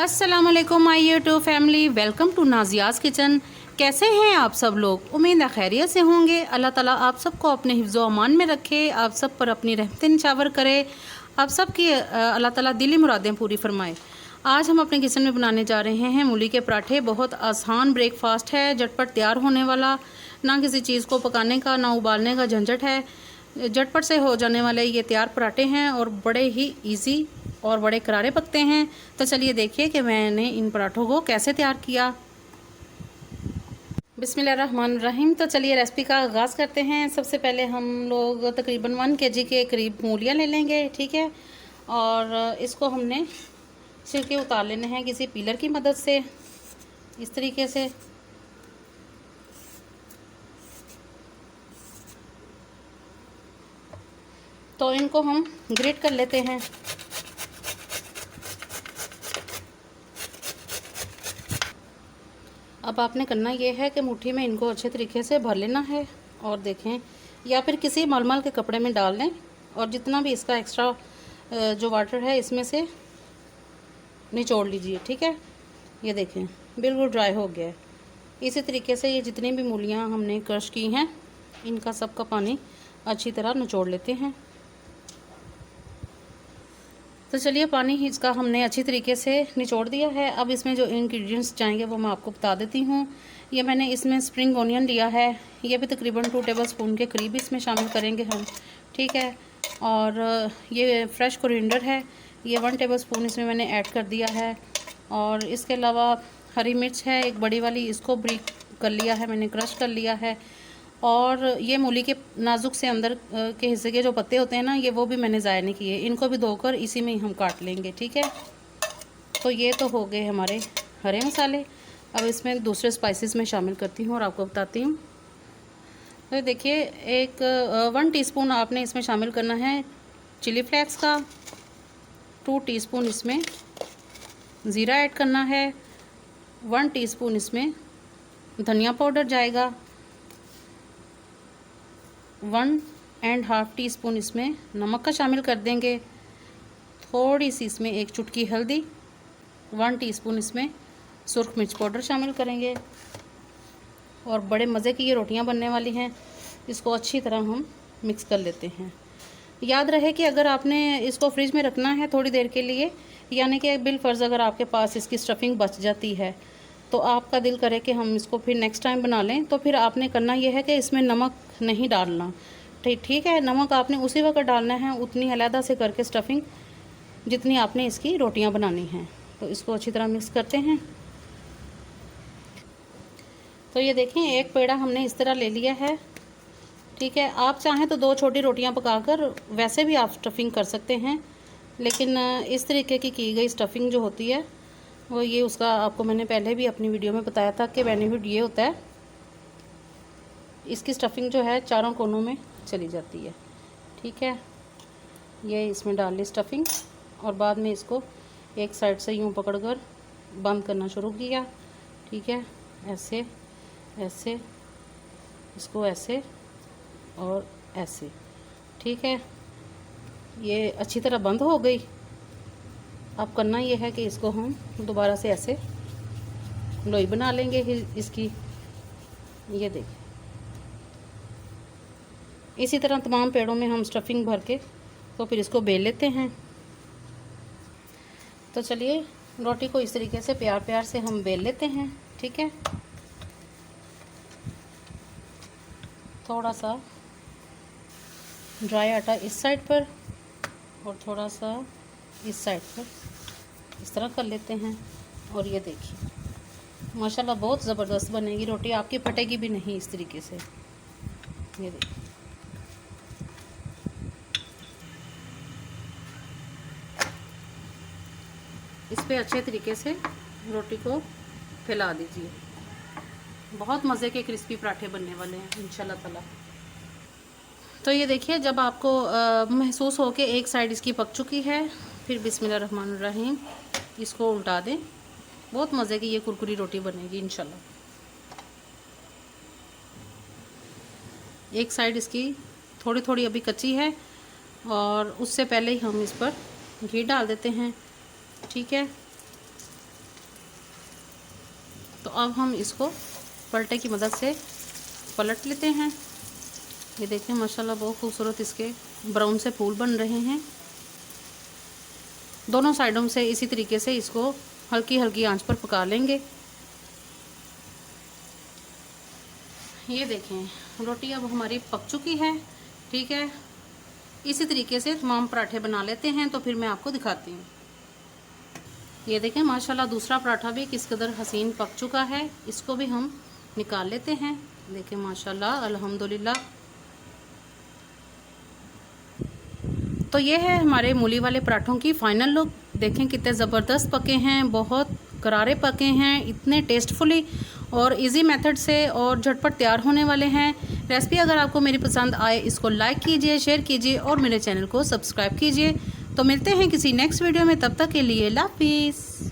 अस्सलाम वालेकुम my YouTube family, welcome to Nazia's kitchen. कैसे हैं आप सब लोग? उम्मीद है खैरियत से होंगे। अल्लाह ताला आप सबको अपने हिफ्ज़ो अमान में रखे, आप सब पर अपनी रहमतें निछावर करे, आप सब की अल्लाह ताला दिली मुरादें पूरी फरमाए। आज हम अपने किचन में बनाने जा रहे हैं मूली के पराठे। बहुत आसान ब्रेकफास्ट है, झटपट तैयार होने वाला, ना किसी चीज़ को पकाने का ना उबालने का झंझट है। झटपट से हो जाने वाले ये तैयार पराठे हैं और बड़े ही इजी और बड़े करारे पकते हैं। तो चलिए देखिए कि मैंने इन पराठों को कैसे तैयार किया। बिस्मिल्लाहिर्रहमानिर्रहीम। तो चलिए रेसिपी का आगाज़ करते हैं। सबसे पहले हम लोग तकरीबन 1 kg के करीब मूलियाँ ले लेंगे, ठीक है। और इसको हमने छिलके उतार लेने हैं किसी पीलर की मदद से, इस तरीके से। तो इनको हम ग्रेट कर लेते हैं। अब आपने करना ये है कि मुट्ठी में इनको अच्छे तरीके से भर लेना है और देखें, या फिर किसी मलमल के कपड़े में डाल लें और जितना भी इसका एक्स्ट्रा जो वाटर है इसमें से निचोड़ लीजिए, ठीक है। ये देखें बिल्कुल ड्राई हो गया है। इसी तरीके से ये जितनी भी मूलियाँ हमने क्रश की हैं इनका सबका पानी अच्छी तरह निचोड़ लेते हैं। तो चलिए पानी इसका हमने अच्छी तरीके से निचोड़ दिया है। अब इसमें जो इंग्रेडिएंट्स जाएंगे वो मैं आपको बता देती हूँ। ये मैंने इसमें स्प्रिंग ऑनियन लिया है, ये भी तकरीबन 2 टेबलस्पून के करीब इसमें शामिल करेंगे हम, ठीक है। और ये फ्रेश कोरिएंडर है, ये 1 टेबलस्पून इसमें मैंने ऐड कर दिया है। और इसके अलावा हरी मिर्च है एक बड़ी वाली, इसको ब्रीक कर लिया है मैंने, क्रश कर लिया है। और ये मूली के नाजुक से अंदर के हिस्से के जो पत्ते होते हैं ना, ये वो भी मैंने ज़ाया नहीं किए, इनको भी धोकर इसी में ही हम काट लेंगे, ठीक है। तो ये तो हो गए हमारे हरे मसाले। अब इसमें दूसरे स्पाइसेस में शामिल करती हूँ और आपको बताती हूँ। तो देखिए 1 टीस्पून आपने इसमें शामिल करना है चिली फ्लेक्स का, 2 टीस्पून इसमें ज़ीरा ऐड करना है, 1 टीस्पून इसमें धनिया पाउडर जाएगा, 1.5 टीस्पून इसमें नमक का शामिल कर देंगे, थोड़ी सी इसमें 1 चुटकी हल्दी, 1 टीस्पून इसमें सुर्ख मिर्च पाउडर शामिल करेंगे। और बड़े मज़े की ये रोटियां बनने वाली हैं। इसको अच्छी तरह हम मिक्स कर लेते हैं। याद रहे कि अगर आपने इसको फ्रिज में रखना है थोड़ी देर के लिए, यानी कि बिल फ़र्ज़ अगर आपके पास इसकी स्टफिंग बच जाती है तो आपका दिल करे कि हम इसको फिर नेक्स्ट टाइम बना लें, तो फिर आपने करना यह है कि इसमें नमक नहीं डालना, ठीक है। नमक आपने उसी वक्त डालना है, उतनी अलहदा से करके स्टफिंग जितनी आपने इसकी रोटियां बनानी हैं। तो इसको अच्छी तरह मिक्स करते हैं। तो ये देखें एक पेड़ा हमने इस तरह ले लिया है, ठीक है। आप चाहें तो 2 छोटी रोटियां पकाकर वैसे भी आप स्टफिंग कर सकते हैं, लेकिन इस तरीके की गई स्टफिंग जो होती है वो ये, उसका आपको मैंने पहले भी अपनी वीडियो में बताया था कि बेनिफिट ये होता है, इसकी स्टफिंग जो है चारों कोनों में चली जाती है, ठीक है। ये इसमें डाल ली स्टफिंग और बाद में इसको एक साइड से यूं पकड़कर बंद करना शुरू किया, ठीक है। ऐसे ऐसे, इसको ऐसे और ऐसे, ठीक है। ये अच्छी तरह बंद हो गई। अब करना ये है कि इसको हम दोबारा से ऐसे लोई बना लेंगे इसकी। ये देखिए इसी तरह तमाम पेड़ों में हम स्टफिंग भर के तो फिर इसको बेल लेते हैं। तो चलिए रोटी को इस तरीके से प्यार प्यार से हम बेल लेते हैं, ठीक है। थोड़ा सा ड्राई आटा इस साइड पर और थोड़ा सा इस साइड पर, इस तरह कर लेते हैं। और ये देखिए माशाल्लाह बहुत ज़बरदस्त बनेगी रोटी, आपकी फटेगी भी नहीं इस तरीके से। ये देखिए इस पे अच्छे तरीके से रोटी को फैला दीजिए। बहुत मज़े के क्रिस्पी पराठे बनने वाले हैं इंशाल्लाह ताला। तो ये देखिए जब आपको महसूस हो कि एक साइड इसकी पक चुकी है, फिर बिस्मिल्लाहिर्रहमानिर्रहीम इसको उल्टा दें। बहुत मज़े की ये कुरकुरी रोटी बनेगी इंशाल्लाह। एक साइड इसकी थोड़ी थोड़ी अभी कच्ची है और उससे पहले ही हम इस पर घी डाल देते हैं, ठीक है। तो अब हम इसको पलटे की मदद से पलट लेते हैं। ये देखें माशाल्लाह बहुत खूबसूरत इसके ब्राउन से फूल बन रहे हैं। दोनों साइडों से इसी तरीके से इसको हल्की हल्की आंच पर पका लेंगे। ये देखें रोटी अब हमारी पक चुकी है। ठीक है, इसी तरीके से तमाम पराठे बना लेते हैं, तो फिर मैं आपको दिखाती हूँ। ये देखें माशाल्लाह दूसरा पराठा भी किस कदर हसीन पक चुका है। इसको भी हम निकाल लेते हैं। देखें माशाल्लाह अल्हम्दुलिल्लाह। तो ये है हमारे मूली वाले पराठों की फाइनल लुक। देखें कितने ज़बरदस्त पके हैं, बहुत करारे पके हैं, इतने टेस्टफुली और इजी मेथड से और झटपट तैयार होने वाले हैं। रेसिपी अगर आपको मेरी पसंद आए इसको लाइक कीजिए, शेयर कीजिए और मेरे चैनल को सब्सक्राइब कीजिए। तो मिलते हैं किसी नेक्स्ट वीडियो में, तब तक के लिए अल्लाह हाफिज़।